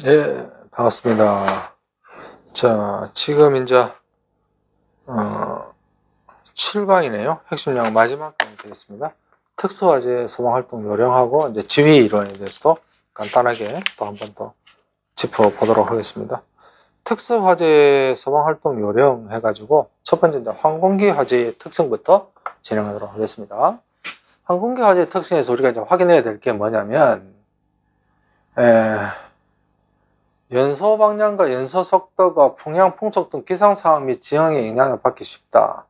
네, 반갑습니다. 자, 지금 이제 7강이네요. 핵심 양 마지막 강의 되겠습니다. 특수화재 소방활동 요령하고 이제 지휘 이론에 대해서도 간단하게 또 한 번 더 짚어보도록 하겠습니다. 특수화재 소방활동 요령 해가지고 첫 번째 이제 항공기 화재의 특성부터 진행하도록 하겠습니다. 항공기 화재의 특성에서 우리가 이제 확인해야 될 게 뭐냐면 연소 방향과 연소 속도가 풍향, 풍속 등 기상 상황 및 지형에 영향을 받기 쉽다.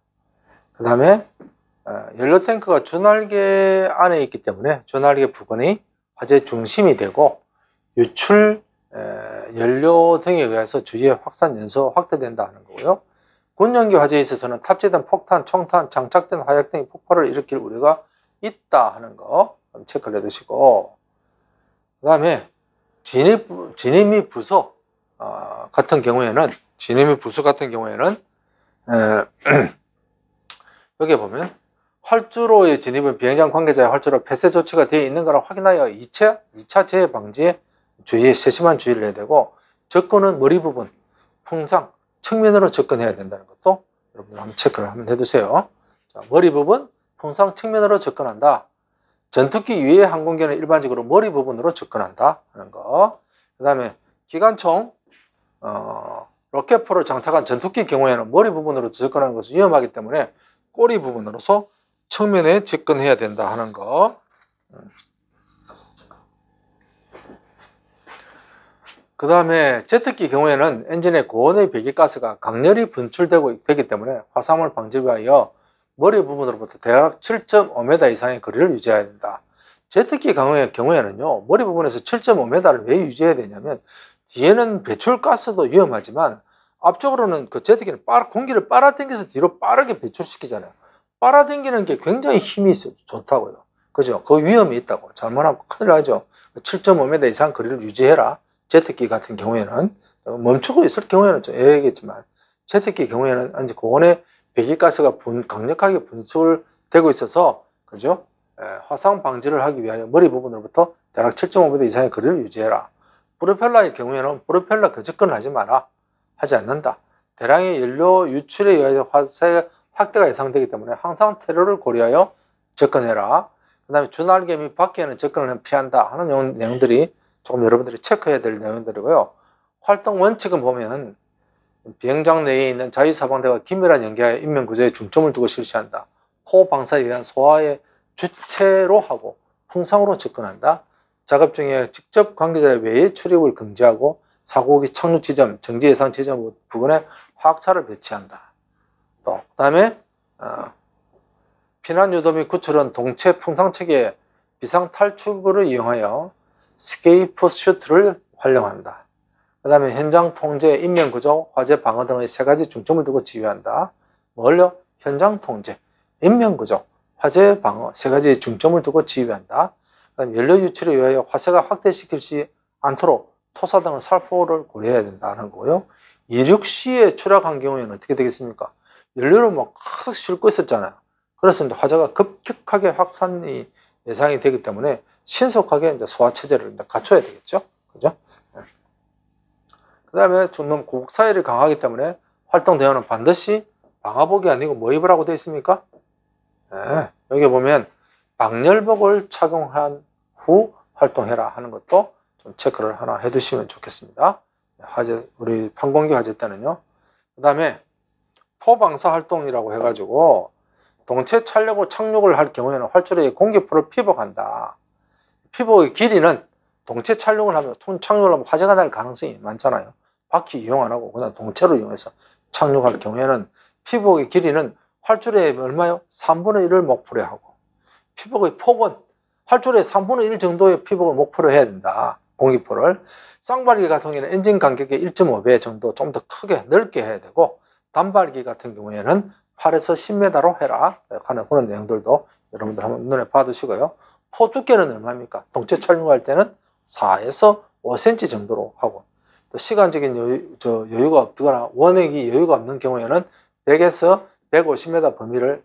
그 다음에 연료 탱크가 주날개 안에 있기 때문에 주날개 부근이 화재 중심이 되고 유출 연료 등에 의해서 주위의 확산 연소 확대된다는 거고요. 군용기 화재에 있어서는 탑재된 폭탄, 총탄, 장착된 화약 등이 폭발을 일으킬 우려가 있다 하는 거 체크를 해두시고, 그 다음에 진입 및 부서 같은 경우에는 여기 보면 활주로의 진입은 비행장 관계자의 활주로 폐쇄 조치가 되어 있는 거라 확인하여 2차 재해 방지에 세심한 주의를 해야 되고, 접근은 머리 부분, 풍상, 측면으로 접근해야 된다는 것도 여러분들 한번 체크를 한번 해두세요. 자, 머리 부분, 풍상, 측면으로 접근한다. 전투기 위의 항공기는 일반적으로 머리 부분으로 접근한다 하는 거. 그 다음에 기관총, 로켓포를 장착한 전투기 경우에는 머리 부분으로 접근하는 것은 위험하기 때문에 꼬리 부분으로서 측면에 접근해야 된다 하는 거. 그 다음에 제트기 경우에는 엔진의 고온의 배기가스가 강렬히 분출되기 때문에 화상을 방지 위하여 머리 부분으로부터 대략 7.5m 이상의 거리를 유지해야 된다. 제트기 경우에는요, 머리 부분에서 7.5m를 왜 유지해야 되냐면, 뒤에는 배출가스도 위험하지만 앞쪽으로는 그 제트기는 공기를 빨아당겨서 뒤로 빠르게 배출시키잖아요. 빨아당기는 게 굉장히 힘이 좋다고요. 그죠? 그 위험이 있다고. 잘못하면 큰일 나죠. 7.5m 이상 거리를 유지해라. 제트기 같은 경우에는 멈추고 있을 경우에는 좀 애매하겠지만, 제트기 경우에는 이제 고온의 배기가스가 강력하게 분출되고 있어서, 그죠? 화상 방지를 하기 위하여 머리 부분으로부터 대략 7.5m 이상의 거리를 유지해라. 프로펠러의 경우에는 프로펠러 접근을 하지 마라. 하지 않는다. 대량의 연료 유출에 의하여 화재 확대가 예상되기 때문에 항상 테러를 고려하여 접근해라. 그 다음에 주날개 및 바퀴에는 접근을 피한다 하는 내용들이 조금 여러분들이 체크해야 될 내용들이고요. 활동 원칙은 보면 비행장 내에 있는 자유사방대가 긴밀한 연계하여 인명구조에 중점을 두고 실시한다. 호방사에 의한 소화의 주체로 하고 풍상으로 접근한다. 작업 중에 직접 관계자의 외의 출입을 금지하고 사고기 착륙 지점, 정지 예상 지점 부근에 화학차를 배치한다. 또 그다음에 피난 유도 및 구출은 동체 풍상 체계의 비상 탈출구를 이용하여 스케이프 슈트를 활용한다. 그 다음에 현장 통제, 인명 구조, 화재 방어 등의 세 가지 중점을 두고 지휘한다. 뭘요? 현장 통제, 인명 구조, 화재 방어 세 가지 중점을 두고 지휘한다. 그다음 연료 유출에 의하여 화재가 확대시키지 않도록 토사 등의 살포를 고려해야 된다는 거고요. 이륙시에 추락한 경우에는 어떻게 되겠습니까? 연료를 막 가득 싣고 있었잖아요. 그래서 이제 화재가 급격하게 확산이 예상이 되기 때문에 신속하게 이제 소화 체제를 이제 갖춰야 되겠죠. 그죠? 그 다음에 좀 고국사열이 강하기 때문에 활동 대원은 반드시 방화복이 아니고 뭐 입으라고 되어 있습니까? 네, 여기 보면 방열복을 착용한 후 활동해라 하는 것도 좀 체크를 하나 해두시면 좋겠습니다. 우리 항공기 화재 때는요. 그 다음에 포방사 활동이라고 해가지고 동체 촬영후 착륙을 할 경우에는 활주로에 공기포를 피복한다. 피복의 길이는 동체 착륙을 하면 화재가 날 가능성이 많잖아요. 바퀴 이용 안 하고 그냥 동체로 이용해서 착륙할 경우에는 피복의 길이는 활주로의 얼마요? 3분의 1을 목표로 하고, 피복의 폭은 활주로의 3분의 1 정도의 피복을 목표로 해야 된다. 공기포를. 쌍발기 같은 경우에는 엔진 간격의 1.5배 정도 좀 더 크게 넓게 해야 되고, 단발기 같은 경우에는 8에서 10m로 해라 하는 그런 내용들도 여러분들 한번 눈에 봐두시고요. 포 두께는 얼마입니까? 동체 착륙할 때는 4에서 5cm 정도로 하고, 또 시간적인 여유가 없거나 원액이 여유가 없는 경우에는 100에서 150m 범위를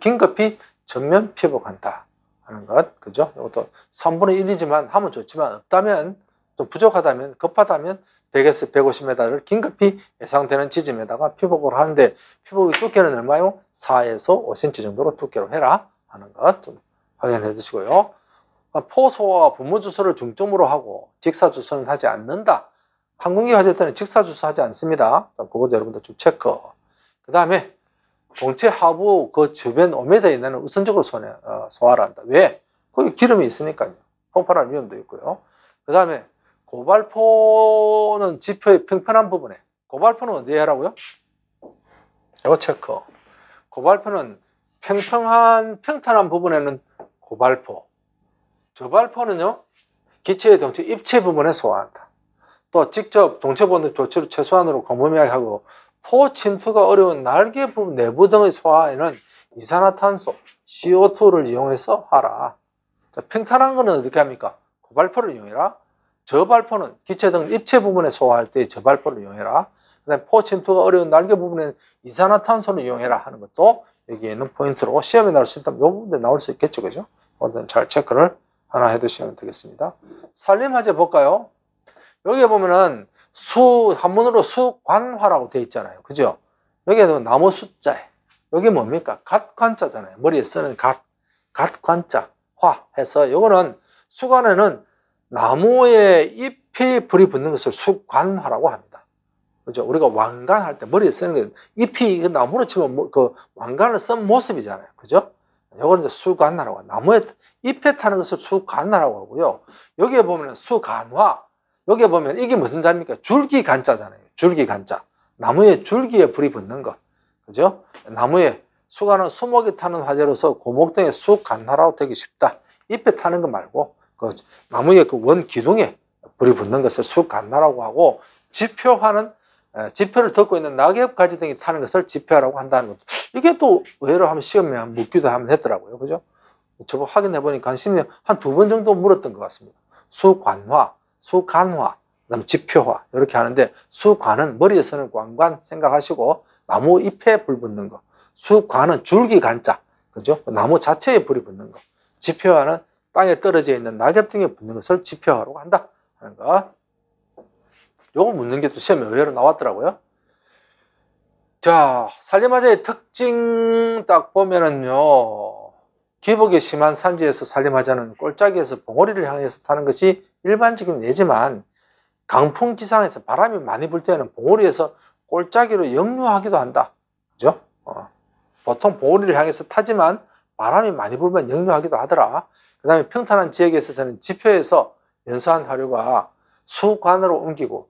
긴급히 전면 피복한다 하는 것, 그죠? 이것도 3분의 1이지만 하면 좋지만 없다면 좀 부족하다면, 급하다면 100에서 150m를 긴급히 예상되는 지점에다가 피복을 하는데, 피복의 두께는 얼마요? 4에서 5cm 정도로 두께로 해라 하는 것 좀 확인해 두시고요. 포소와 분무주소를 중점으로 하고 직사주소는 하지 않는다. 항공기 화재때는 직사주소 하지 않습니다. 그것도 여러분들 좀 체크. 그 다음에 동체 하부 그 주변 5m 이내는 우선적으로 소화를 한다. 왜? 거기 기름이 있으니까요. 폭발할 위험도 있고요. 그 다음에 고발포는 지표의 평평한 부분에, 고발포는 어디에 하라고요? 이거 체크. 고발포는 평탄한 부분에는 고발포. 저발포는요, 기체의 동체 입체 부분에 소화한다. 또 직접 동체 보는 조치를 최소한으로 광범위하게 하고, 포 침투가 어려운 날개 부분 내부 등의 소화에는 이산화탄소, CO2를 이용해서 하라. 자, 평탄한 거는 어떻게 합니까? 고발포를 이용해라. 저발포는 기체 등 입체 부분에 소화할 때 저발포를 이용해라. 그다음에 포 침투가 어려운 날개 부분에는 이산화탄소를 이용해라 하는 것도 여기에 있는 포인트로 시험에 나올 수 있다면 이 부분에 나올 수 있겠죠, 그죠? 잘 체크를 하나 해두시면 되겠습니다. 산림화재 볼까요? 여기에 보면은 한문으로 수관화라고 되어 있잖아요. 그죠? 여기에는 나무 숫자에, 여기 뭡니까? 갓관자잖아요. 머리에 쓰는 갓관자, 화 해서, 요거는 수관에는 나무의 잎이 불이 붙는 것을 수관화라고 합니다. 그죠? 우리가 왕관할 때 머리에 쓰는 게 잎이 나무로 치면 그 왕관을 쓴 모습이잖아요. 그죠? 요거는 이제 수관화라고, 나무의 잎에 타는 것을 수관화라고 하고요. 여기에 보면 수간화, 여기에 보면 이게 무슨 자입니까? 줄기간자잖아요. 줄기간자. 나무의 줄기에 불이 붙는 것. 그죠? 나무에 수간은 수목이 타는 화재로서 고목 등의 수간화라고 되기 쉽다. 잎에 타는 거 말고 그 나무의 그 원 기둥에 불이 붙는 것을 수간화라고 하고, 지표화는 지표를 덮고 있는 낙엽가지 등이 타는 것을 지표화라고 한다는 것도, 이게 또 의외로 하면 시험에 묻기도 하면 했더라고요. 그죠? 저거 확인해 보니까 한 2번 정도 물었던 것 같습니다. 수관화, 수간화, 그다음 지표화 이렇게 하는데, 수관은 머리에 쓰는 관관 생각하시고 나무 잎에 불 붙는 거, 수관은 줄기간자, 그죠? 나무 자체에 불이 붙는 거, 지표화는 땅에 떨어져 있는 낙엽 등에 붙는 것을 지표화라고 한다 하는 거. 요거 묻는 게 또 시험에 의외로 나왔더라고요. 자, 산림화재의 특징 딱 보면은요, 기복이 심한 산지에서 산림화재는 꼴짝이에서 봉우리를 향해서 타는 것이 일반적인 예지만, 강풍 기상에서 바람이 많이 불 때는 봉우리에서 꼴짝이로 역류하기도 한다. 그죠? 보통 봉우리를 향해서 타지만 바람이 많이 불면 역류하기도 하더라. 그 다음에 평탄한 지역에 있어서는 지표에서 연소한 하류가 수관으로 옮기고,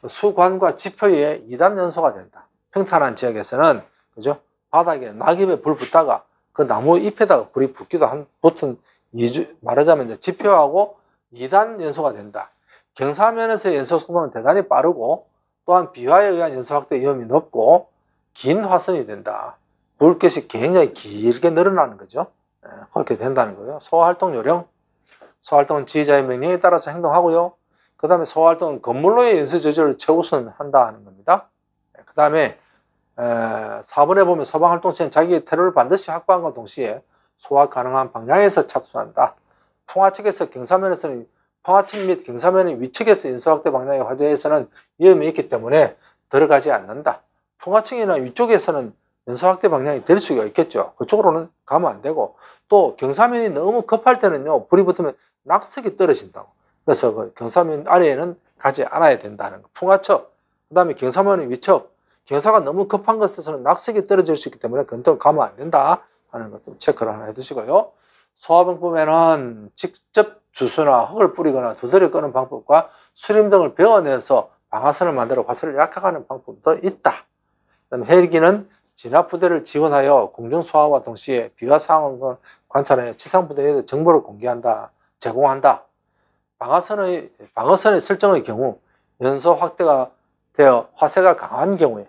수관과 지표에 2단 연소가 된다. 평탄한 지역에서는, 그죠? 바닥에 낙엽에 불 붙다가 그 나무 잎에다가 불이 붙은 말하자면 이제 지표하고 2단 연소가 된다. 경사면에서 연소 속도는 대단히 빠르고, 또한 비화에 의한 연소 확대 위험이 높고 긴 화선이 된다. 불꽃이 굉장히 길게 늘어나는 거죠. 그렇게 된다는 거예요. 소화활동 요령, 소활동은 지휘자의 명령에 따라서 행동하고요. 그 다음에 소활동은 건물로의 연소 저지를 최우선한다 하는 겁니다. 그 다음에 4번에 보면 소방활동 시엔 자기의 퇴로를 반드시 확보함과 동시에 소화 가능한 방향에서 착수한다. 풍화측에서 경사면에서는, 풍화측 및 경사면의 위측에서 연소 확대 방향의 화재에서는 위험이 있기 때문에 들어가지 않는다. 풍화측이나 위쪽에서는 연소 확대 방향이 될 수가 있겠죠. 그쪽으로는 가면 안 되고, 또 경사면이 너무 급할 때는요, 불이 붙으면 낙석이 떨어진다고. 그래서 그 경사면 아래에는 가지 않아야 된다는 거. 풍화측, 그 다음에 경사면의 위측, 경사가 너무 급한 것에서는 낙석이 떨어질 수 있기 때문에 그건 가면 안 된다 하는 것도 체크를 하나 해두시고요. 소화방법에는 직접 주수나 흙을 뿌리거나 두드려 끄는 방법과 수림 등을 베어내서 방아선을 만들어 화살을 약화하는 방법도 있다. 그다음에 헬기는 진압부대를 지원하여 공중소화와 동시에 비화 상황을 관찰하여 지상부대에 정보를 제공한다. 방어선의 설정의 경우 연소 확대가 되어 화세가 강한 경우에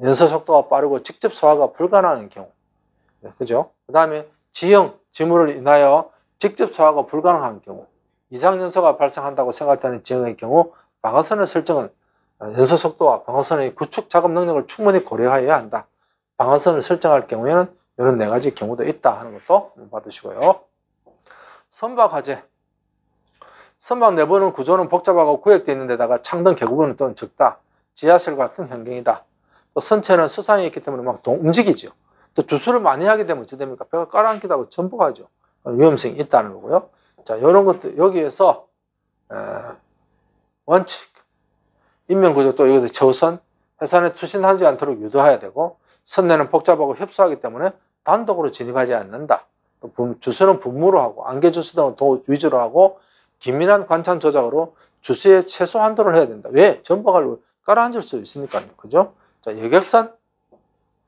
연소 속도가 빠르고 직접 소화가 불가능한 경우, 그죠? 그 다음에 지형, 지물을 인하여 직접 소화가 불가능한 경우, 이상 연소가 발생한다고 생각되는 지형의 경우 방어선의 설정은 연소 속도와 방어선의 구축 작업 능력을 충분히 고려해야 한다. 방어선을 설정할 경우에는 이런 4가지 경우도 있다 하는 것도 받으시고요. 선박 화재. 선박 내부는 구조는 복잡하고 구획되어 있는 데다가 창등 계곡은 또는 적다. 지하실 같은 환경이다. 또 선체는 수상이 있기 때문에 막 움직이죠. 또 주수를 많이 하게 되면 어찌 됩니까? 배가 깔아앉기도 하고 전복하죠. 위험성이 있다는 거고요. 자, 이런 것들 여기에서 원칙, 인명구조 또 여기서 최우선, 해산에 투신하지 않도록 유도해야 되고, 선내는 복잡하고 협소하기 때문에 단독으로 진입하지 않는다. 또 주수는 분무로 하고, 안개 주수 등을 위주로 하고, 기민한 관찰 조작으로 주수의 최소 한도를 해야 된다. 왜? 전복을 깔아앉을 수 있으니까요. 그죠? 자, 여객선,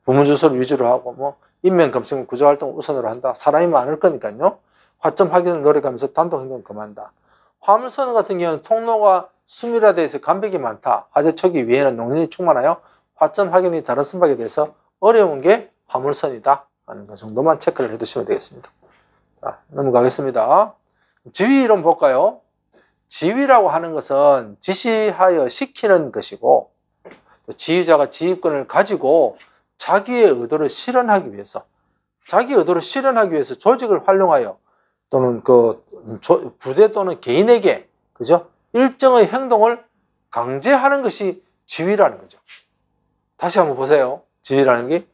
부문 주소를 위주로 하고, 뭐, 인명 검색 구조 활동을 우선으로 한다. 사람이 많을 거니까요. 화점 확인을 노력하면서 단독 행동을 금한다. 화물선 같은 경우는 통로가 수밀화되어 있어 간벽이 많다. 화재 초기 위에는 농린이 충만하여 화점 확인이 다른 선박에 대해서 어려운 게 화물선이다 하는 것 정도만 체크를 해두시면 되겠습니다. 자, 넘어가겠습니다. 지휘 이론 볼까요? 지휘라고 하는 것은 지시하여 시키는 것이고, 또 지휘자가 지휘권을 가지고 자기의 의도를 실현하기 위해서, 조직을 활용하여 또는 부대 또는 개인에게, 그죠? 일정의 행동을 강제하는 것이 지휘라는 거죠. 다시 한번 보세요. 지휘라는 게,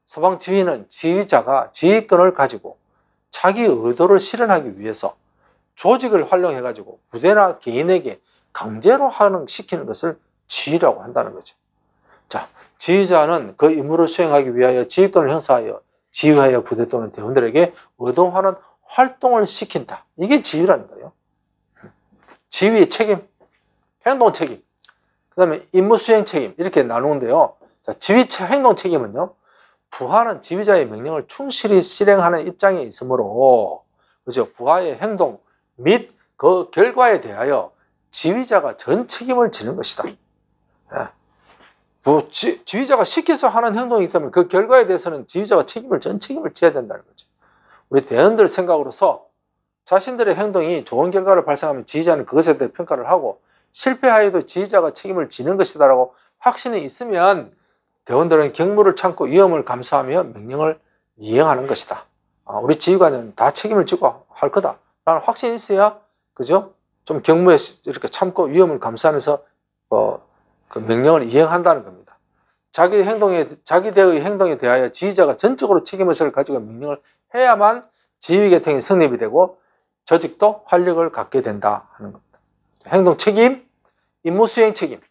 서방 지휘는 지휘자가 지휘권을 가지고 자기 의도를 실현하기 위해서 조직을 활용해 가지고 부대나 개인에게 강제로 시키는 것을 지휘라고 한다는 거죠. 자, 지휘자는 그 임무를 수행하기 위하여 지휘권을 행사하여 지휘하여 부대 또는 대원들에게 의도하는 활동을 시킨다. 이게 지휘라는 거예요. 지휘의 책임, 행동 책임, 그 다음에 임무 수행 책임, 이렇게 나누는데요. 자, 지휘 행동 책임은요, 부하는 지휘자의 명령을 충실히 실행하는 입장에 있으므로, 그죠? 부하의 행동 및 그 결과에 대하여 지휘자가 전 책임을 지는 것이다. 지휘자가 시켜서 하는 행동이기 때문에 그 결과에 대해서는 지휘자가 전 책임을 져야 된다는 거죠. 우리 대원들 생각으로서 자신들의 행동이 좋은 결과를 발생하면 지휘자는 그것에 대해 평가를 하고, 실패하여도 지휘자가 책임을 지는 것이다라고 확신이 있으면 대원들은 경무를 참고 위험을 감수하며 명령을 이행하는 것이다. 우리 지휘관은 다 책임을 지고 할 거다라는 확신이 있어야, 그죠? 좀 경무에 이렇게 참고 위험을 감수하면서 그 명령을 이행한다는 겁니다. 자기 대의 행동에 대하여 지휘자가 전적으로 책임을 가지고 명령을 해야만 지휘 계통이 성립이 되고 조직도 활력을 갖게 된다 하는 겁니다. 행동 책임, 임무 수행 책임.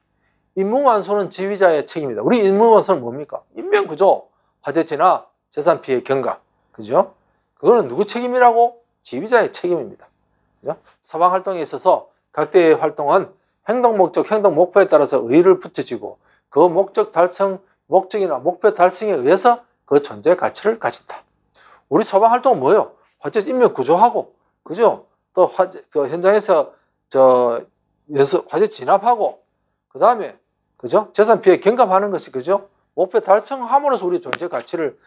임무 완수는 지휘자의 책임이다. 우리 임무 완수는 뭡니까? 인명 구조, 화재 진화, 재산 피해 경감. 그죠? 그거는 누구 책임이라고? 지휘자의 책임입니다. 그죠? 서방 활동에 있어서 각 대의 활동은 행동 목적, 행동 목표에 따라서 의의를 붙여지고 그 목적이나 목표 달성에 의해서 그 존재 가치를 가진다. 우리 서방 활동은 뭐예요? 화재 인명 구조하고, 그죠? 또 현장에서 화재 진압하고, 그 다음에, 그죠? 재산 피해 경감하는 것이, 그죠? 목표 달성함으로써 우리 존재 가치를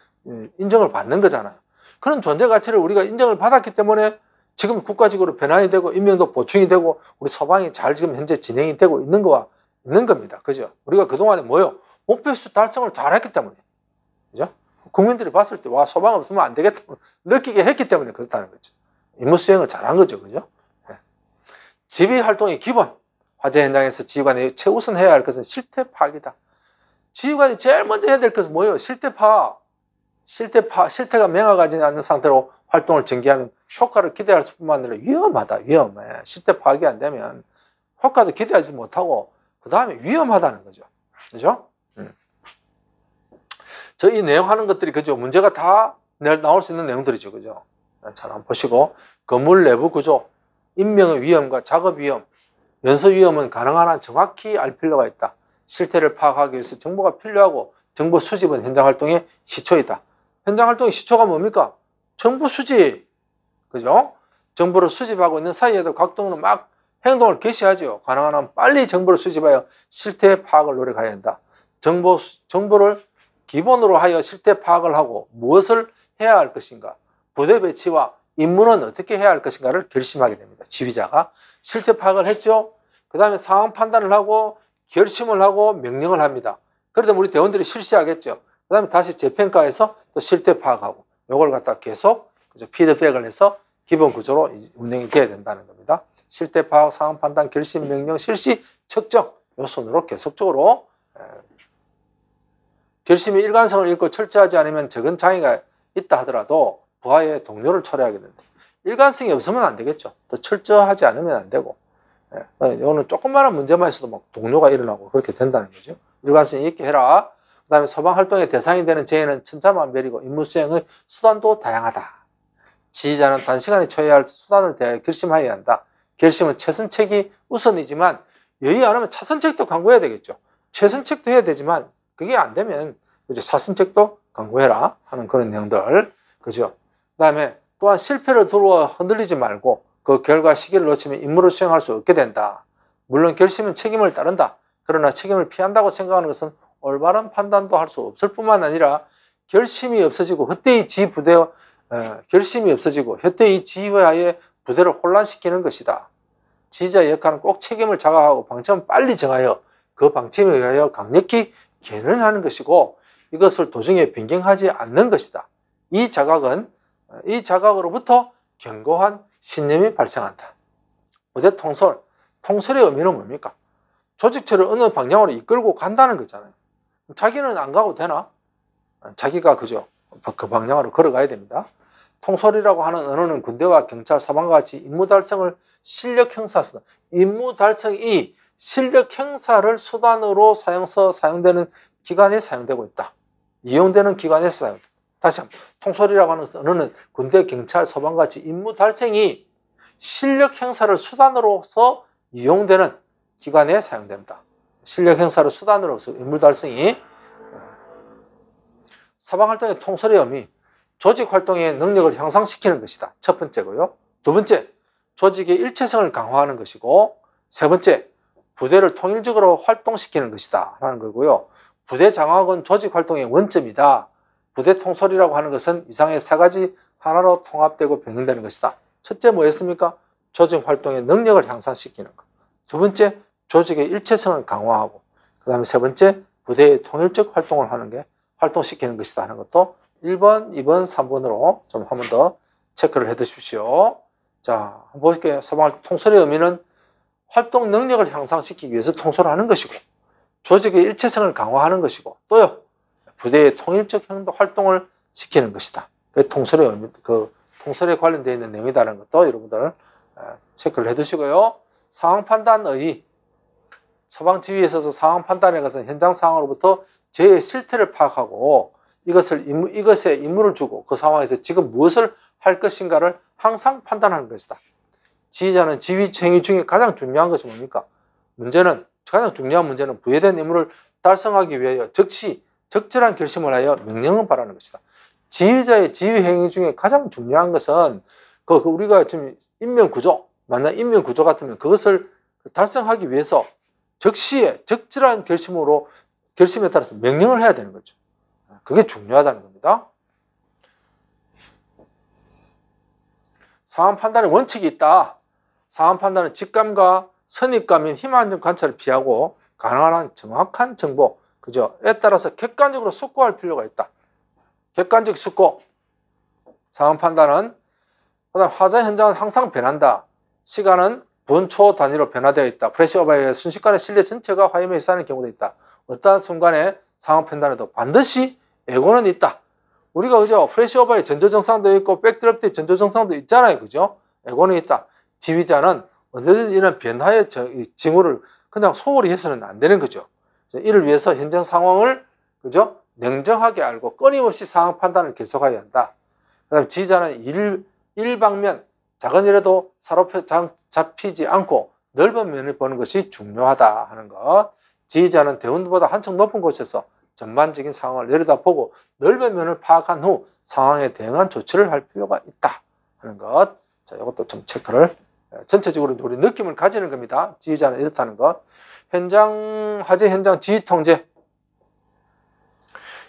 인정을 받는 거잖아요. 그런 존재 가치를 우리가 인정을 받았기 때문에 지금 국가적으로 변환이 되고 인명도 보충이 되고 우리 서방이 잘 지금 현재 진행이 되고 있는 겁니다. 그죠? 우리가 그동안에 뭐요? 목표수 달성을 잘 했기 때문에. 그죠? 국민들이 봤을 때, 와, 서방 없으면 안 되겠다. 느끼게 했기 때문에 그렇다는 거죠. 임무 수행을 잘한 거죠. 그죠? 네. 지휘 활동의 기본. 화재 현장에서 지휘관이 최우선 해야 할 것은 실태 파악이다. 지휘관이 제일 먼저 해야 될 것은 뭐예요? 실태 파악. 실태가 명확하지 않는 상태로 활동을 전개하면 효과를 기대할 뿐만 아니라 위험해. 실태 파악이 안 되면 효과도 기대하지 못하고 그 다음에 위험하다는 거죠. 그죠? 이 내용 하는 것들이, 그죠? 문제가 다 나올 수 있는 내용들이죠. 그죠? 잘 한번 보시고, 건물 내부 구조, 인명의 위험과 작업 위험, 연소 위험은 가능한 한 정확히 알 필요가 있다. 실태를 파악하기 위해서 정보가 필요하고 정보 수집은 현장 활동의 시초이다. 현장 활동의 시초가 뭡니까? 정보 수집. 그죠? 정보를 수집하고 있는 사이에도 각 동은 막 행동을 개시하죠. 가능한 한 빨리 정보를 수집하여 실태 파악을 노력해야 한다. 정보를 기본으로 하여 실태 파악을 하고 무엇을 해야 할 것인가, 부대 배치와 임무는 어떻게 해야 할 것인가를 결심하게 됩니다. 지휘자가 실태 파악을 했죠. 그 다음에 상황 판단을 하고 결심을 하고 명령을 합니다. 그러다 우리 대원들이 실시하겠죠. 그 다음에 다시 재평가해서 또 실태 파악하고 요걸 갖다 계속 피드백을 해서 기본 구조로 운영이 돼야 된다는 겁니다. 실태 파악, 상황 판단, 결심, 명령, 실시, 측정 요 순으로 계속적으로 결심이 일관성을 잃고 철저하지 않으면 적은 장애가 있다 하더라도 부하의 동료를 초래하게 된다. 일관성이 없으면 안 되겠죠. 또 철저하지 않으면 안 되고, 이거는 조그마한 문제만 있어도 막 동료가 일어나고 그렇게 된다는 거죠. 일관성 있게 해라. 그 다음에 소방 활동의 대상이 되는 재해는 천차만별이고 임무 수행의 수단도 다양하다. 지휘자는 단시간에 처해야 할 수단을 대하여 결심하여야 한다. 결심은 최선책이 우선이지만 여의 안 하면 차선책도 강구해야 되겠죠. 최선책도 해야 되지만 그게 안 되면 그죠? 차선책도 강구해라 하는 그런 내용들. 그죠? 그 다음에 또한 실패를 두려워 흔들리지 말고 그 결과 시기를 놓치면 임무를 수행할 수 없게 된다. 물론 결심은 책임을 따른다. 그러나 책임을 피한다고 생각하는 것은 올바른 판단도 할 수 없을 뿐만 아니라 결심이 없어지고 헛되이 결심이 없어지고 헛되이 지휘하에 부대를 혼란시키는 것이다. 지휘자의 역할은 꼭 책임을 자각하고 방침을 빨리 정하여 그 방침에 의하여 강력히 개는하는 것이고 이것을 도중에 변경하지 않는 것이다. 이 자각으로부터 견고한 신념이 발생한다. 부대 통솔, 통솔의 의미는 뭡니까? 조직체를 어느 방향으로 이끌고 간다는 거잖아요. 자기는 안 가도 되나? 자기가 그죠? 그 방향으로 걸어가야 됩니다. 통솔이라고 하는 언어는 군대와 경찰, 소방과 같이 임무 달성을 실력 형사 수단, 임무 달성이 실력 형사를 수단으로 사용되는 기관에 사용되고 있다. 이용되는 기관에서 사용된다. 다시 한번 통솔이라고 하는 언어는 군대, 경찰, 소방과 같이 임무 달성이 실력 행사를 수단으로서 이용되는 기관에 사용된다. 실력 행사를 수단으로서 임무 달성이 사방활동의 통솔의 의미, 조직활동의 능력을 향상시키는 것이다. 첫 번째고요. 두 번째, 조직의 일체성을 강화하는 것이고, 세 번째, 부대를 통일적으로 활동시키는 것이다 라는 거고요. 부대 장악은 조직활동의 원점이다. 부대 통솔이라고 하는 것은 이상의 세 가지 하나로 통합되고 병행되는 것이다. 첫째 뭐였습니까? 조직 활동의 능력을 향상시키는 것. 두 번째, 조직의 일체성을 강화하고, 그 다음에 세 번째, 부대의 통일적 활동을 하는 게 활동시키는 것이다 하는 것도 1번, 2번, 3번으로 좀 한 번 더 체크를 해 두십시오. 자, 한번 볼게요. 소방활동 통솔의 의미는 활동 능력을 향상시키기 위해서 통솔을 하는 것이고, 조직의 일체성을 강화하는 것이고, 또요, 부대의 통일적 행동 활동을 시키는 것이다. 그 통솔의 의미, 그 통솔에 관련되어 있는 내용이다라는 것도 여러분들 체크를 해 두시고요. 상황 판단의 소방 지휘에 있어서 상황 판단에 것은 현장 상황으로부터 재해 실태를 파악하고 이것에 임무를 주고 그 상황에서 지금 무엇을 할 것인가를 항상 판단하는 것이다. 지휘자는 지휘 행위 중에 가장 중요한 것이 뭡니까? 가장 중요한 문제는 부여된 임무를 달성하기 위하여 즉시 적절한 결심을 하여 명령을 바라는 것이다. 지휘자의 지휘 행위 중에 가장 중요한 것은 우리가 지금 인명구조, 만약 인명구조 같으면 그것을 달성하기 위해서 적시에 적절한 결심에 따라서 명령을 해야 되는 거죠. 그게 중요하다는 겁니다. 상황 판단에 원칙이 있다. 상황 판단은 직감과 선입감인 희망적 관찰을 피하고 가능한 한 정확한 정보, 그죠?에 따라서 객관적으로 숙고할 필요가 있다. 객관적 숙고. 상황 판단은 그다음 화재 현장은 항상 변한다. 시간은 분초 단위로 변화되어 있다. 프레시오버에 의해 순식간에 실내 전체가 화염에 휩싸이는 경우도 있다. 어떠한 순간에 상황 판단에도 반드시 에고는 있다. 우리가 그죠? 프레시오버에 전조정상도 있고 백드롭트에 전조정상도 있잖아요. 그죠? 에고는 있다. 지휘자는 언제든지 이런 변화의 징후를 그냥 소홀히 해서는 안 되는 거죠. 이를 위해서 현장 상황을 그죠? 냉정하게 알고 끊임없이 상황 판단을 계속해야 한다. 그다음 지휘자는 일방면 작은 일에도 사로잡히지 않고 넓은 면을 보는 것이 중요하다 하는 것. 지휘자는 대원보다 한층 높은 곳에서 전반적인 상황을 내려다보고 넓은 면을 파악한 후 상황에 대응한 조치를 할 필요가 있다 하는 것. 자, 이것도 좀 체크를 전체적으로 우리 느낌을 가지는 겁니다. 지휘자는 이렇다는 것. 화재 현장 지휘 통제.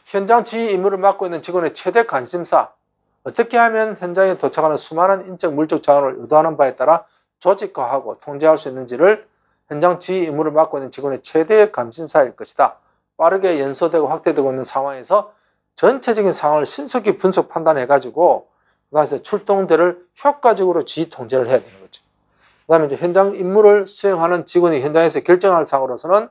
현장 지휘 임무를 맡고 있는 직원의 최대 관심사. 어떻게 하면 현장에 도착하는 수많은 인적, 물적 자원을 의도하는 바에 따라 조직화하고 통제할 수 있는지를 현장 지휘 임무를 맡고 있는 직원의 최대 관심사일 것이다. 빠르게 연소되고 확대되고 있는 상황에서 전체적인 상황을 신속히 분석 판단해가지고 그다음에 출동대를 효과적으로 지휘 통제를 해야 되는 거죠. 그다음에 이제 현장 임무를 수행하는 직원이 현장에서 결정할 사항으로서는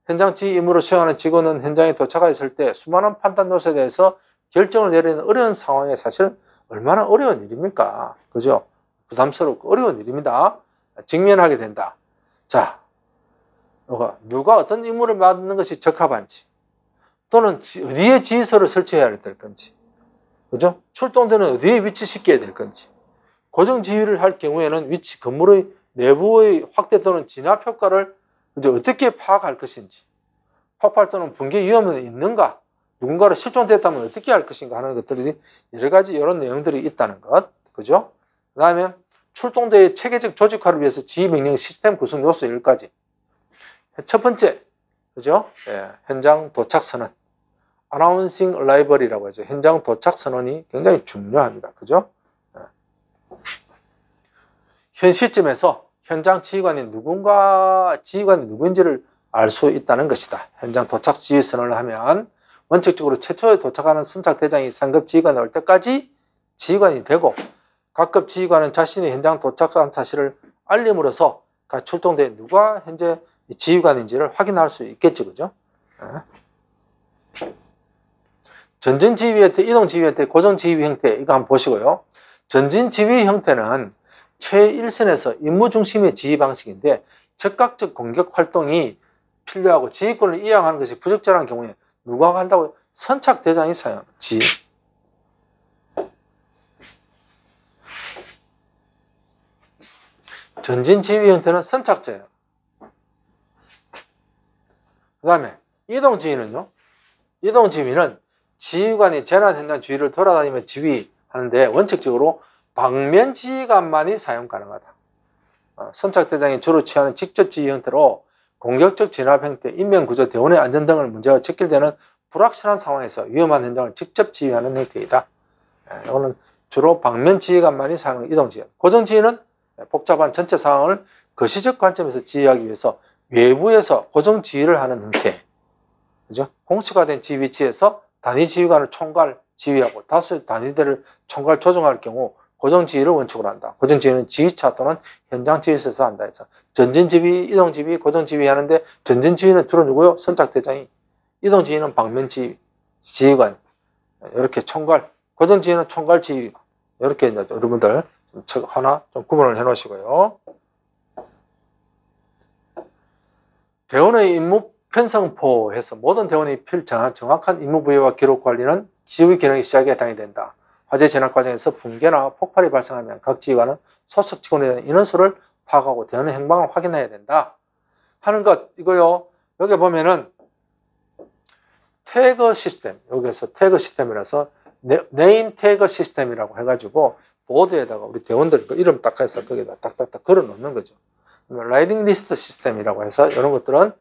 현장 지휘 임무를 수행하는 직원은 현장에 도착했을 때 수많은 판단 요소에 대해서 결정을 내리는 어려운 상황에 사실 얼마나 어려운 일입니까? 그죠? 부담스럽고 어려운 일입니다. 직면하게 된다. 자, 누가 어떤 임무를 맡는 것이 적합한지, 또는 어디에 지휘소를 설치해야 될 건지, 그죠? 출동대는 어디에 위치시켜야 될 건지, 고정 지휘를 할 경우에는 위치 건물의 내부의 확대 또는 진압 효과를 이제 어떻게 파악할 것인지, 폭발 또는 붕괴 위험은 있는가, 누군가로 실종됐다면 어떻게 할 것인가 하는 것들이 여러 가지 이런 내용들이 있다는 것, 그죠? 그 다음에 출동대의 체계적 조직화를 위해서 지휘 명령 시스템 구성 요소 10가지. 첫 번째, 그죠? 예, 현장 도착 선언. announcing arrival이라고 하죠. 현장 도착 선언이 굉장히 중요합니다. 그죠? 예. 현 시점에서 현장 지휘관이 누구인지를 알 수 있다는 것이다. 현장 도착 지휘 선언을 하면 원칙적으로 최초에 도착하는 선착대장이 상급 지휘관이 올 때까지 지휘관이 되고, 각급 지휘관은 자신이 현장 도착한 사실을 알림으로써 각 출동대에 누가 현재 지휘관인지를 확인할 수 있겠죠. 그죠? 전진 지휘 형태, 이동 지휘 형태, 고정 지휘 형태, 이거 한번 보시고요. 전진 지휘 형태는 최일선에서 임무 중심의 지휘 방식인데, 즉각적 공격 활동이 필요하고 지휘권을 이양하는 것이 부적절한 경우에 누가 한다고? 선착대장이 사용하지. 전진 지휘 형태는 선착제예요. 그 다음에 이동 지휘는요. 이동 지휘는 지휘관이 재난 현장 주위를 돌아다니며 지휘하는데 원칙적으로 방면 지휘관만이 사용 가능하다. 선착대장이 주로 취하는 직접 지휘 형태로 공격적 진압 형태, 인명구조, 대원의 안전 등을 문제가 직결되는 불확실한 상황에서 위험한 현장을 직접 지휘하는 형태이다. 이거는 주로 방면 지휘관만이 사용하는 이동 지휘. 고정 지휘는 복잡한 전체 상황을 거시적 관점에서 지휘하기 위해서 외부에서 고정 지휘를 하는 형태. 그죠? 공식화된 지휘 위치에서 단위 지휘관을 총괄 지휘하고 다수의 단위들을 총괄 조정할 경우 고정 지휘를 원칙으로 한다. 고정 지휘는 지휘차 또는 현장 지휘소에서 한다 해서 전진 지휘, 이동 지휘, 고정 지휘 하는데, 전진 지휘는 주로 누구요? 선착대장이. 이동 지휘는 방면 지휘관. 이렇게 총괄. 고정 지휘는 총괄 지휘관. 이렇게 이제 여러분들 하나 좀 구분을 해 놓으시고요. 대원의 임무 편성포에서 모든 대원이 필정한 정확한 임무 부여와 기록 관리는 지휘 기능의 시작에 해당이 된다. 화재 진압 과정에서 붕괴나 폭발이 발생하면 각 지휘관은 소속 직원에 대한 인원수를 파악하고 대원의 행방을 확인해야 된다 하는 것. 이거요. 여기 보면은 태그 시스템, 여기에서 태그 시스템이라서 네임 태그 시스템이라고 해가지고 보드에다가 우리 대원들 이름 딱 해서 거기다 딱딱딱 걸어 놓는 거죠. 라이딩 리스트 시스템이라고 해서 이런 것들은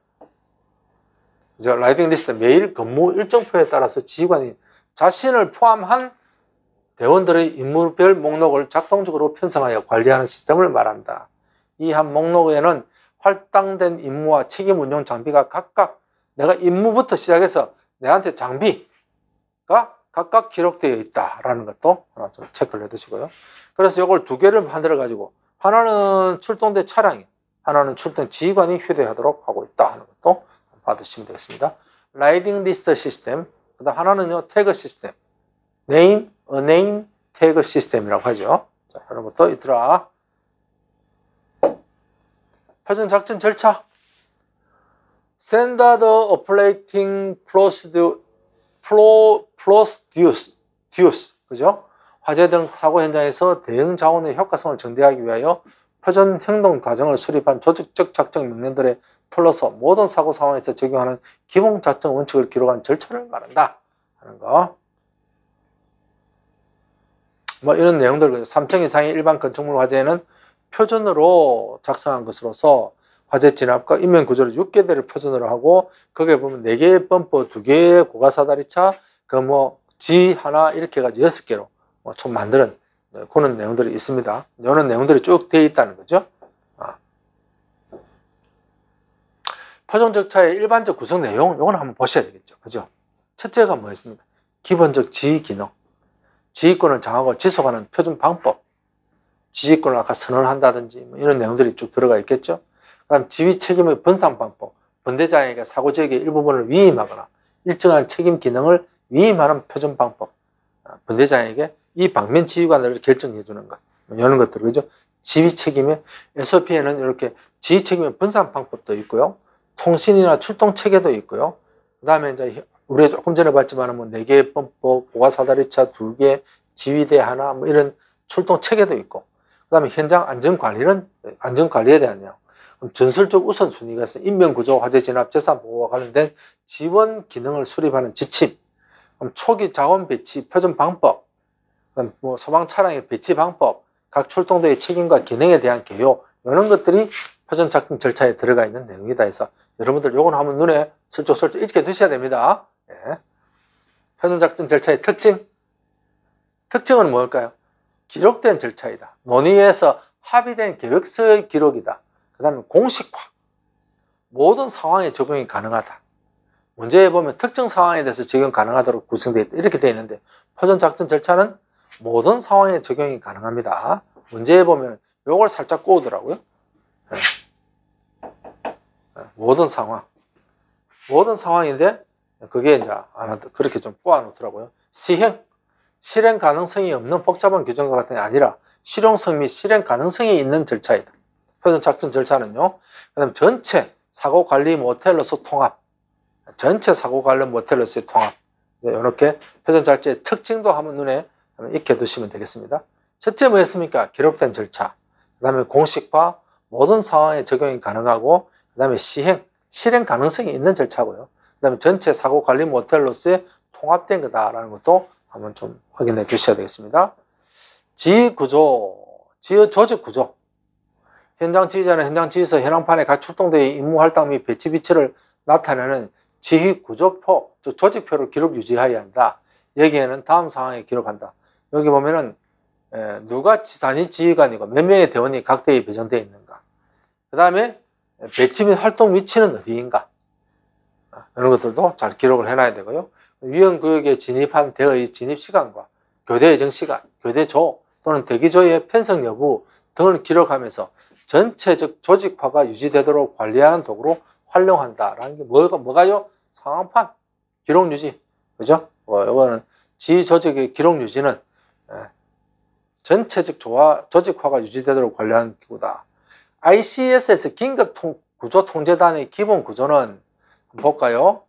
이제 라이딩 리스트, 매일 근무 일정표에 따라서 지휘관이 자신을 포함한 대원들의 임무별 목록을 작동적으로 편성하여 관리하는 시스템을 말한다. 이 한 목록에는 할당된 임무와 책임 운용 장비가 각각, 내가 임무부터 시작해서 내한테 장비가 각각 기록되어 있다라는 것도 하나 좀 체크를 해 두시고요. 그래서 이걸 두 개를 만들어 가지고 하나는 출동대 차량이, 하나는 출동 지휘관이 휴대하도록 하고 있다 하는 것도 받으시면 되겠습니다. 라이딩 리스트 시스템, 그다음 하나는요 태그 시스템, 네임, 네임 태그 시스템이라고 하죠. 자, 이런 것도 있더라. 표준 작전 절차, Standard Operating Procedures, 그죠? 화재 등 사고 현장에서 대응 자원의 효과성을 증대하기 위하여 표준 행동 과정을 수립한 조직적 작전 명령들에 틀어서 모든 사고 상황에서 적용하는 기본 작전 원칙을 기록한 절차를 말한다 하는 거. 뭐 이런 내용들, 3층 이상의 일반 건축물 화재는 표준으로 작성한 것으로서 화재 진압과 인명 구조를 6개대를 표준으로 하고, 거기에 보면 4개의 범퍼, 2개의 고가사다리차, 지 하나 이렇게 해가지고 6개로 총 만드는 그런 내용들이 있습니다. 이런 내용들이 쭉 되어 있다는 거죠. 표준 절차의 일반적 구성 내용, 이건 한번 보셔야 되겠죠. 그죠? 첫째가 뭐였습니까? 기본적 지휘 기능. 지휘권을 정하고 지속하는 표준 방법, 지휘권을 아까 선언한다든지 뭐 이런 내용들이 쭉 들어가 있겠죠. 그다음 지휘 책임의 분산 방법, 분대장에게 사고 지역의 일부분을 위임하거나 일정한 책임 기능을 위임하는 표준 방법, 분대장에게 이 방면 지휘관을 결정해 주는 것, 뭐 이런 것들, 그죠? 지휘 책임의 SOP에는 이렇게 지휘 책임의 분산 방법도 있고요, 통신이나 출동 체계도 있고요. 그다음에 이제 우리가 조금 전에 봤지만 뭐 4개의 범법, 고가사다리차 2개, 지휘대 하나, 뭐 이런 출동 체계도 있고, 그다음에 현장 안전관리는 안전관리에 대한 내용, 전술적 우선순위가 있어 인명구조, 화재 진압, 재산 보호와 관련된 지원 기능을 수립하는 지침, 초기 자원 배치 표준 방법, 뭐 소방 차량의 배치 방법, 각 출동대의 책임과 기능에 대한 개요, 이런 것들이 표준 작동 절차에 들어가 있는 내용이다 해서 여러분들 요건 한번 눈에 슬쩍슬쩍 익혀 두셔야 됩니다. 예. 표준 작전 절차의 특징은 뭘까요? 기록된 절차이다. 논의에서 합의된 계획서의 기록이다. 그 다음에 공식화, 모든 상황에 적용이 가능하다. 문제에 보면 특정 상황에 대해서 적용 가능하도록 구성되어 있다. 이렇게 되어 있는데 표준 작전 절차는 모든 상황에 적용이 가능합니다. 문제에 보면 요걸 살짝 꼬우더라고요. 네. 모든 상황인데 그게 이제 그렇게 좀 꼬아놓더라고요. 실행 가능성이 없는 복잡한 규정과 같은 게 아니라 실용성 및 실행 가능성이 있는 절차이다. 표준 작전 절차는요. 그다음 전체 사고 관리 모델로서 통합, 전체 사고 관리 모델로서의 통합. 이렇게 표준 작전의 특징도 한번 눈에 익혀 두시면 되겠습니다. 첫째 뭐였습니까? 기록된 절차. 그다음에 공식화, 모든 상황에 적용이 가능하고, 그다음에 실행 가능성이 있는 절차고요. 그다음에 전체 사고 관리 모델로서의 통합된 거다라는 것도 한번 좀 확인해 주셔야 되겠습니다. 지휘 구조, 지휘 조직 구조. 현장 지휘자는 현장 지휘서 현황판에 각 출동대의 임무 할당 및 배치 위치를 나타내는 지휘 구조표, 조직표를 기록 유지하여야 한다. 여기에는 다음 상황에 기록한다. 여기 보면은 누가 단위 지휘관이고 몇 명의 대원이 각 대에 배정되어 있는가. 그 다음에 배치 및 활동 위치는 어디인가. 이런 것들도 잘 기록을 해놔야 되고요. 위험구역에 진입한 대의 진입 시간과 교대 예정 시간, 교대조 또는 대기조의 편성 여부 등을 기록하면서 전체적 조직화가 유지되도록 관리하는 도구로 활용한다라는 게 뭐가요? 상황판, 기록 유지, 그죠? 이거는 지휘 조직의 기록 유지는 전체적 조직화가 유지되도록 관리하는 기구다. ICS에서 긴급 구조 통제단의 기본 구조는 볼까요?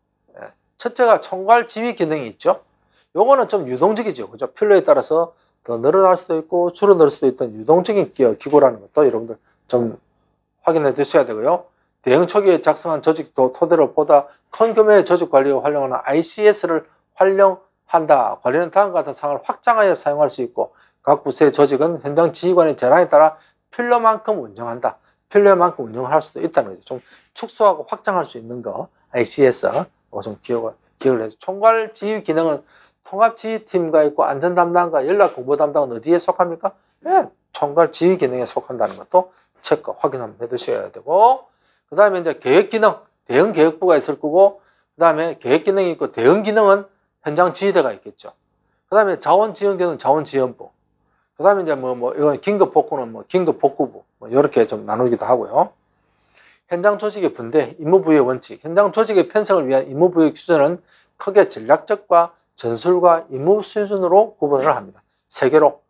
첫째가 총괄 지휘 기능이 있죠. 요거는 좀 유동적이죠. 그죠? 필요에 따라서 더 늘어날 수도 있고 줄어들 수도 있던 유동적인 기구라는 것도 여러분들 좀 확인해 두셔야 되고요. 대응 초기에 작성한 조직도 토대로 보다 큰 규모의 조직 관리에 활용하는 ICS를 활용한다. 관리는 다음과 같은 사항을 확장하여 사용할 수 있고, 각 부서의 조직은 현장 지휘관의 제안에 따라 필요만큼 운영한다. 필요만큼 운영할 수도 있다는 거죠. 좀 축소하고 확장할 수 있는 거, ICS. 좀 기억을 해서. 총괄 지휘 기능은 통합 지휘팀과 있고 안전 담당과 연락 공보 담당은 어디에 속합니까? 네, 총괄 지휘 기능에 속한다는 것도 체크 확인 한번 해두셔야 되고, 그 다음에 이제 계획 기능, 대응 계획부가 있을 거고, 그 다음에 계획 기능이 있고 대응 기능은 현장 지휘대가 있겠죠. 그 다음에 자원 지원 기능은 자원 지원부. 그 다음에 이제 이건 긴급 복구는 긴급 복구부. 이렇게 좀 나누기도 하고요. 현장 조직의 분대, 임무부의 원칙. 현장 조직의 편성을 위한 임무부의 기준은 크게 전략적과 전술과 임무 수준으로 구분을 합니다. 세 개로.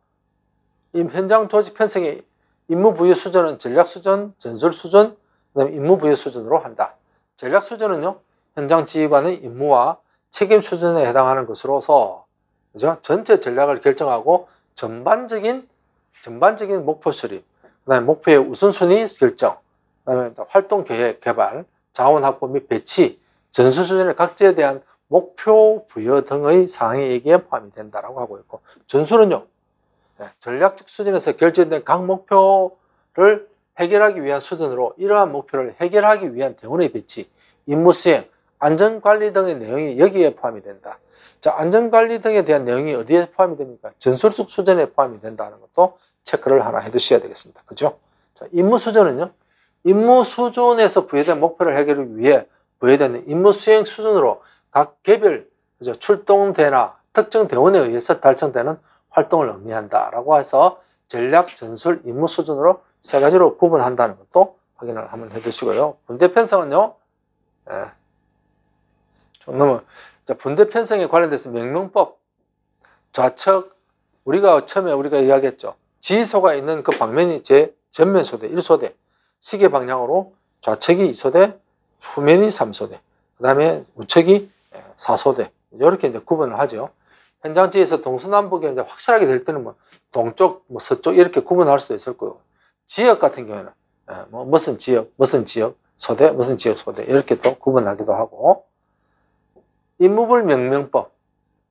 현장 조직 편성의 임무 부여 수준은 전략 수준, 전술 수준, 그다음에 임무 부여 수준으로 한다. 전략 수준은요, 현장 지휘관의 임무와 책임 수준에 해당하는 것으로서, 그죠? 전체 전략을 결정하고 전반적인 목표 수립, 그다음에 목표의 우선순위 결정, 그다음에 활동 계획 개발, 자원 확보 및 배치, 전술 수준의 각지에 대한 목표 부여 등의 사항이 여기에 포함이 된다라고 하고 있고, 전술은요, 전략적 수준에서 결정된 각 목표를 해결하기 위한 수준으로 이러한 목표를 해결하기 위한 대원의 배치, 임무 수행, 안전관리 등의 내용이 여기에 포함이 된다. 자, 안전관리 등에 대한 내용이 어디에 포함이 됩니까? 전술적 수준에 포함이 된다는 것도 체크를 하나 해두셔야 되겠습니다. 그죠? 자, 임무 수준은요, 임무 수준에서 부여된 목표를 해결하기 위해 부여되는 임무 수행 수준으로 각 개별, 그죠? 출동대나 특정 대원에 의해서 달성되는 활동을 의미한다라고 해서 전략, 전술, 임무 수준으로 세 가지로 구분한다는 것도 확인을 한번 해두시고요. 분대 편성은요, 좀 너무 분대 편성에 관련돼서 명명법, 좌측, 처음에 우리가 이야기했죠. 지소가 있는 그 방면이 제 전면소대 1소대, 시계 방향으로 좌측이 2소대, 후면이 3소대, 그 다음에 우측이 4소대, 이렇게 이제 구분을 하죠. 현장지에서 동서남북이 이제 확실하게 될 때는 동쪽, 서쪽 이렇게 구분할 수 있을 거고, 지역 같은 경우에는 무슨 지역, 소대, 무슨 지역 소대 이렇게 또 구분하기도 하고, 임무별 명명법,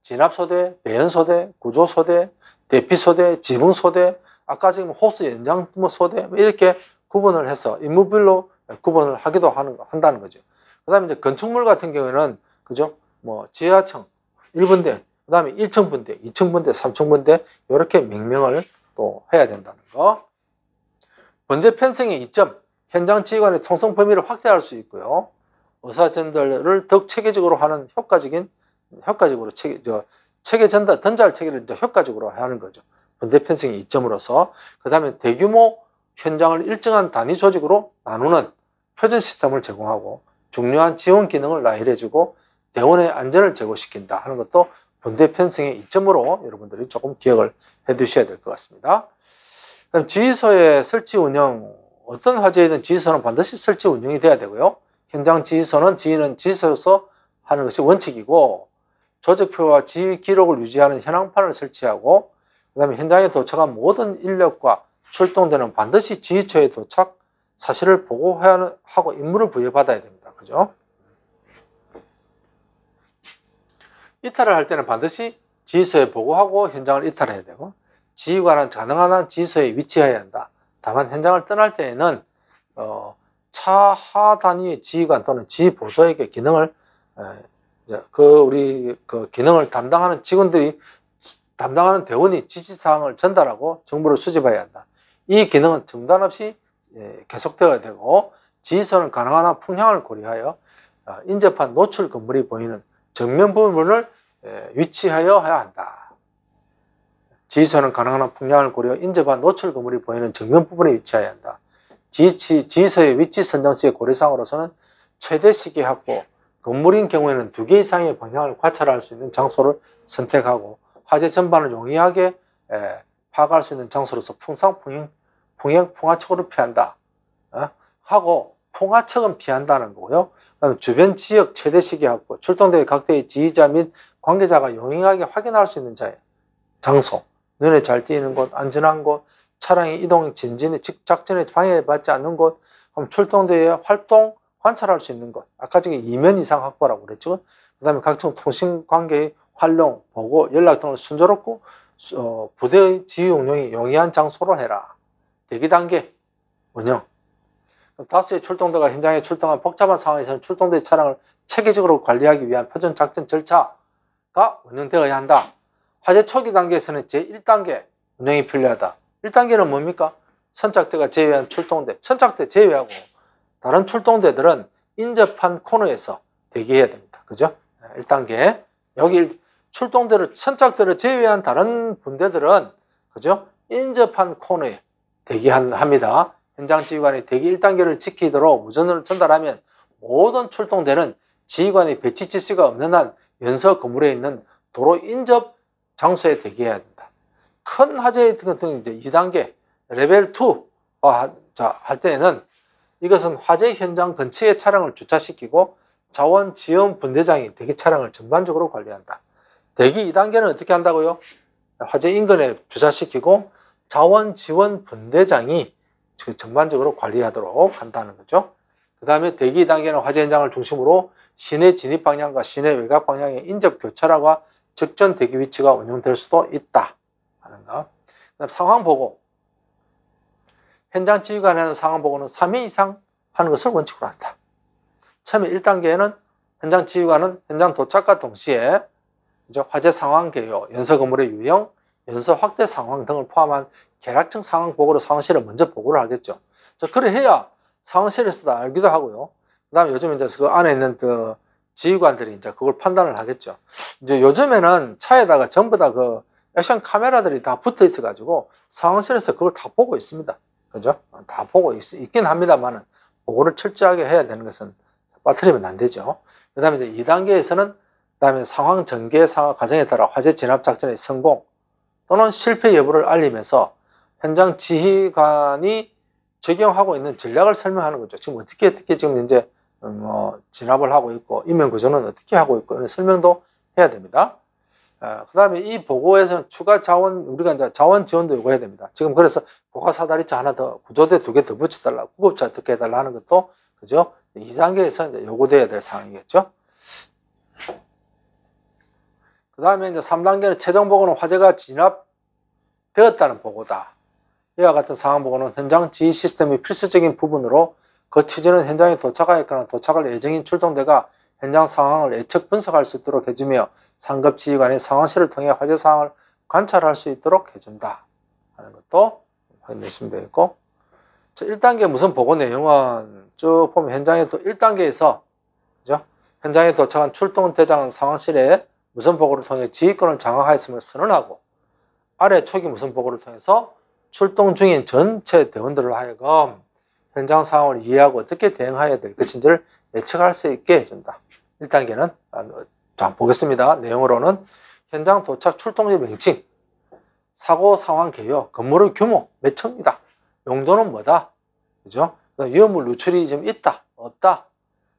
진압소대, 배연소대, 구조소대, 대피소대, 지붕소대, 아까 지금 호스 연장소대 이렇게 구분을 해서 임무별로 구분을 하기도 한다는 거죠. 그 다음에 이제 건축물 같은 경우에는 그죠? 지하층 1분대, 그 다음에 1층 분대, 2층 분대, 3층 분대 이렇게 명명을 또 해야 된다는 거. 분대 편성의 이점, 현장 지휘관의 통성 범위를 확대할 수 있고요. 의사 전달을 더욱 체계적으로 하는 효과적으로 체계 전달, 전달 체계를 효과적으로 하는 거죠. 분대 편성의 이점으로서. 그 다음에 대규모 현장을 일정한 단위 조직으로 나누는 표준 시스템을 제공하고 중요한 지원 기능을 나열해주고 대원의 안전을 제고시킨다 하는 것도 분대 편성의 이점으로 여러분들이 조금 기억을 해 두셔야 될 것 같습니다. 그다음 지휘소의 설치 운영, 어떤 화재이든 지휘소는 반드시 설치 운영이 돼야 되고요. 현장 지휘소는 지휘는 지휘소에서 하는 것이 원칙이고, 조적표와 지휘 기록을 유지하는 현황판을 설치하고, 그 다음에 현장에 도착한 모든 인력과 출동대는 반드시 지휘처에 도착 사실을 보고해야 하고 임무를 부여받아야 됩니다. 그죠? 이탈을 할 때는 반드시 지휘소에 보고하고 현장을 이탈해야 되고, 지휘관은 가능한 한 지휘소에 위치해야 한다. 다만 현장을 떠날 때에는 차하 단위의 지휘관 또는 지휘보조에게 기능을 기능을 담당하는 직원들이 담당하는 대원이 지시사항을 전달하고 정보를 수집해야 한다. 이 기능은 중단 없이 계속되어야 되고, 지휘소는 가능한 한 풍향을 고려하여 인접한 노출 건물이 보이는 정면 부분을 위치하여야 한다. 지휘소는 가능한 한 풍향을 고려하여 인접한 노출 건물이 보이는 정면 부분에 위치해야 한다. 지휘소의 위치 선정 시의 고려사항으로서는 최대 시계 확보, 건물인 경우에는 2개 이상의 방향을 관찰할 수 있는 장소를 선택하고 화재 전반을 용이하게 파악할 수 있는 장소로서 풍하측으로 피한다. 하고 풍하측은 피한다는 거고요. 그다음에 주변 지역 최대 시계 확보, 출동대의 각대의 지휘자 및 관계자가 용이하게 확인할 수 있는 장소, 눈에 잘 띄는 곳, 안전한 곳, 차량의 이동, 진진의 작전에 방해받지 않는 곳, 출동대의 활동 관찰할 수 있는 것, 아까 전에 2면 이상 확보라고 그랬죠. 그 다음에 각종 통신관계의 활용, 보고, 연락 등을 순조롭고 부대의 지휘 운영이 용이한 장소로 해라. 대기 단계 운영. 다수의 출동대가 현장에 출동한 복잡한 상황에서는 출동대 차량을 체계적으로 관리하기 위한 표준 작전 절차가 운영되어야 한다. 화재 초기 단계에서는 제1단계 운영이 필요하다. 1단계는 뭡니까? 선착대가 제외한 출동대, 선착대 제외하고 다른 출동대들은 인접한 코너에서 대기해야 됩니다. 그죠? 1단계. 여기 선착대를 제외한 다른 분대들은, 그죠? 인접한 코너에 대기합니다. 현장 지휘관이 대기 1단계를 지키도록 무전을 전달하면 모든 출동대는 지휘관의 배치 지시가 없는 한 연서 건물에 있는 도로 인접 장소에 대기해야 된다. 큰 화재 같은 경우는 이제 2단계, 레벨 2할 때에는 이것은 화재 현장 근처에 차량을 주차시키고 자원 지원 분대장이 대기 차량을 전반적으로 관리한다. 대기 2단계는 어떻게 한다고요? 화재 인근에 주차시키고 자원 지원 분대장이 전반적으로 관리하도록 한다는 거죠. 그 다음에 대기 2단계는 화재 현장을 중심으로 시내 진입 방향과 시내 외곽 방향의 인접 교차로와 적전 대기 위치가 운영될 수도 있다 하는 거. 그다음 상황 보고. 현장 지휘관이 하는 상황 보고는 3회 이상 하는 것을 원칙으로 한다. 처음에 1단계에는 현장 지휘관은 현장 도착과 동시에 화재 상황 개요, 연서 건물의 유형, 연서 확대 상황 등을 포함한 계략적 상황 보고로 상황실에 먼저 보고를 하겠죠. 그래 해야 상황실에서도 알기도 하고요. 그 다음에 요즘 이제 그 안에 있는 지휘관들이 이제 그걸 판단을 하겠죠. 이제 요즘에는 차에다가 전부 다 액션 카메라들이 다 붙어 있어 가지고 상황실에서 그걸 다 보고 있습니다. 그죠? 다 보고 있긴 합니다만은 보고를 철저하게 해야 되는 것은 빠뜨리면 안 되죠. 그 다음에 이제 2단계에서는 그다음에 상황 전개 상황 과정에 따라 화재 진압 작전의 성공 또는 실패 여부를 알리면서 현장 지휘관이 적용하고 있는 전략을 설명하는 거죠. 지금 어떻게 지금 이제 진압을 하고 있고 인명 구조는 어떻게 하고 있고 이런 설명도 해야 됩니다. 그 다음에 이 보고에서는 추가 자원 우리가 이제 자원 지원도 요구해야 됩니다. 지금 그래서 고가 사다리차 하나 더 구조대 2개 더 붙여달라 구급차 어떻게 해달라 하는 것도 그죠? 2단계에서 이제 요구돼야 될 사항이겠죠. 그 다음에 이제 3단계는 최종 보고는 화재가 진압되었다는 보고다. 이와 같은 상황 보고는 현장 지휘 시스템의 필수적인 부분으로 그 취지는 현장에 도착하였거나 도착할 예정인 출동대가 현장 상황을 예측 분석할 수 있도록 해주며 상급 지휘관이 상황실을 통해 화재 상황을 관찰할 수 있도록 해준다 하는 것도 확인되시면 되겠고, 1단계 무슨 보고 내용은 쭉 보면 현장에 또 1단계에서 그죠? 현장에 도착한 출동대장은 상황실에 무선 보고를 통해 지휘권을 장악하였음을 선언하고 아래 초기 무선 보고를 통해서 출동 중인 전체 대원들을 하여금 현장 상황을 이해하고 어떻게 대응해야 될 것인지를 예측할 수 있게 해준다. 1단계는 자 보겠습니다. 내용으로는 현장 도착 출동지 명칭, 사고 상황 개요, 건물의 규모 몇 층이다, 용도는 뭐다, 그죠? 위험물 누출이 좀 있다, 없다.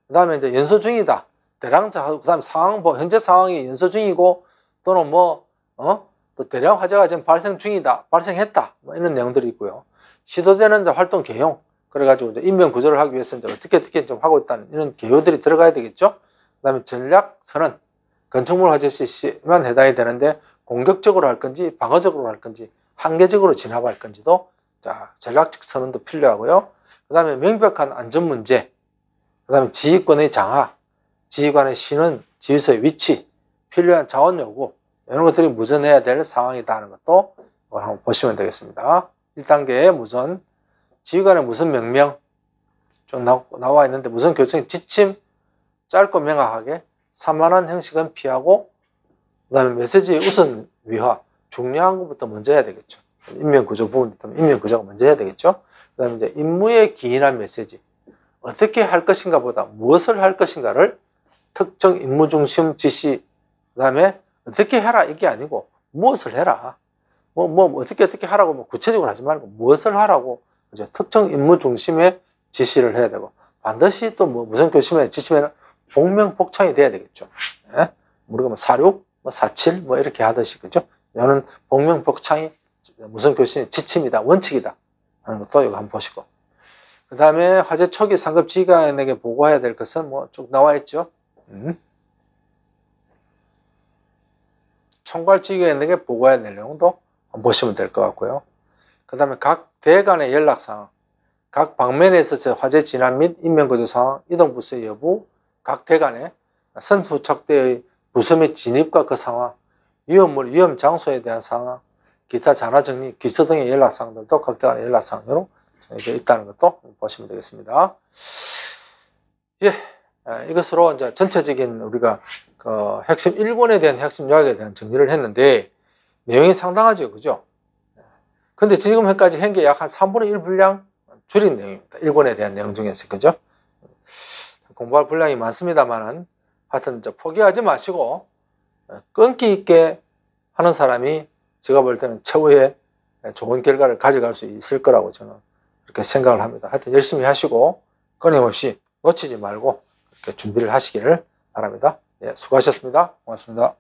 그 다음에 이제 연소 중이다. 대량 그 다음에 상황 현재 상황이 연소 중이고 또는 또 대량 화재가 지금 발생 중이다, 발생했다, 이런 내용들이 있고요. 시도되는 이제 활동 개용, 그래가지고 이제 인명 구조를 하기 위해서 이제 어떻게 좀 하고 있다는 이런 개요들이 들어가야 되겠죠. 그다음에 전략 선언, 건축물 화재 시만 해당이 되는데 공격적으로 할 건지 방어적으로 할 건지 한계적으로 진압할 건지도 자 전략적 선언도 필요하고요. 그다음에 명백한 안전 문제, 그다음에 지휘권의 장악, 지휘관의 신원, 지휘소의 위치, 필요한 자원 요구 이런 것들이 무전해야 될 상황이다 하는 것도 한번 보시면 되겠습니다. 1단계의 무전, 지휘관의 무선 명령 좀 나와 있는데 무선 교청 지침 짧고 명확하게 산만한 형식은 피하고 그 다음에 메시지의 우선 위화, 중요한 것부터 먼저 해야 되겠죠. 인명구조 부분부터 인명구조가 먼저 해야 되겠죠. 그 다음에 이제 임무에 기인한 메시지, 어떻게 할 것인가 보다 무엇을 할 것인가를 특정 임무 중심 지시, 그 다음에 어떻게 해라 이게 아니고 무엇을 해라, 어떻게 하라고 구체적으로 하지 말고 무엇을 하라고 그죠? 특정 임무 중심의 지시를 해야 되고 반드시 또 무선 교심의 지시면 복명복창이 돼야 되겠죠. 예? 우리가 사륙, 47 이렇게 하듯이 그죠? 이거는 복명복창이 무선 교심의 지침이다, 원칙이다 하는 것도 이거 한번 보시고, 그 다음에 화재 초기 상급 지휘관에게 보고해야 될 것은 쭉 나와 있죠. 총괄 지휘관에게 보고해야 될 내용도 한번 보시면 될 것 같고요. 그 다음에 각 대간의 연락사항, 각 방면에 있어서 화재 진압 및 인명구조 상황, 이동 부수의 여부, 각 대간의 선수척대의 부수 및 진입과 그 상황, 위험물, 위험 장소에 대한 상황, 기타 잔화 정리, 기서 등의 연락사항들도 각 대간의 연락사항으로 이제 있다는 것도 보시면 되겠습니다. 예, 이것으로 이제 전체적인 우리가 그 핵심 1권에 대한 핵심 요약에 대한 정리를 했는데 내용이 상당하죠, 그죠? 근데 지금 현까지 한 게 약 한 3분의 1 분량 줄인 내용입니다. 1권에 대한 내용 중에서, 그죠? 공부할 분량이 많습니다만은 하여튼 포기하지 마시고 끈기 있게 하는 사람이 제가 볼 때는 최후의 좋은 결과를 가져갈 수 있을 거라고 저는 그렇게 생각을 합니다. 하여튼 열심히 하시고 끊임없이 놓치지 말고 이렇게 준비를 하시기를 바랍니다. 예, 수고하셨습니다. 고맙습니다.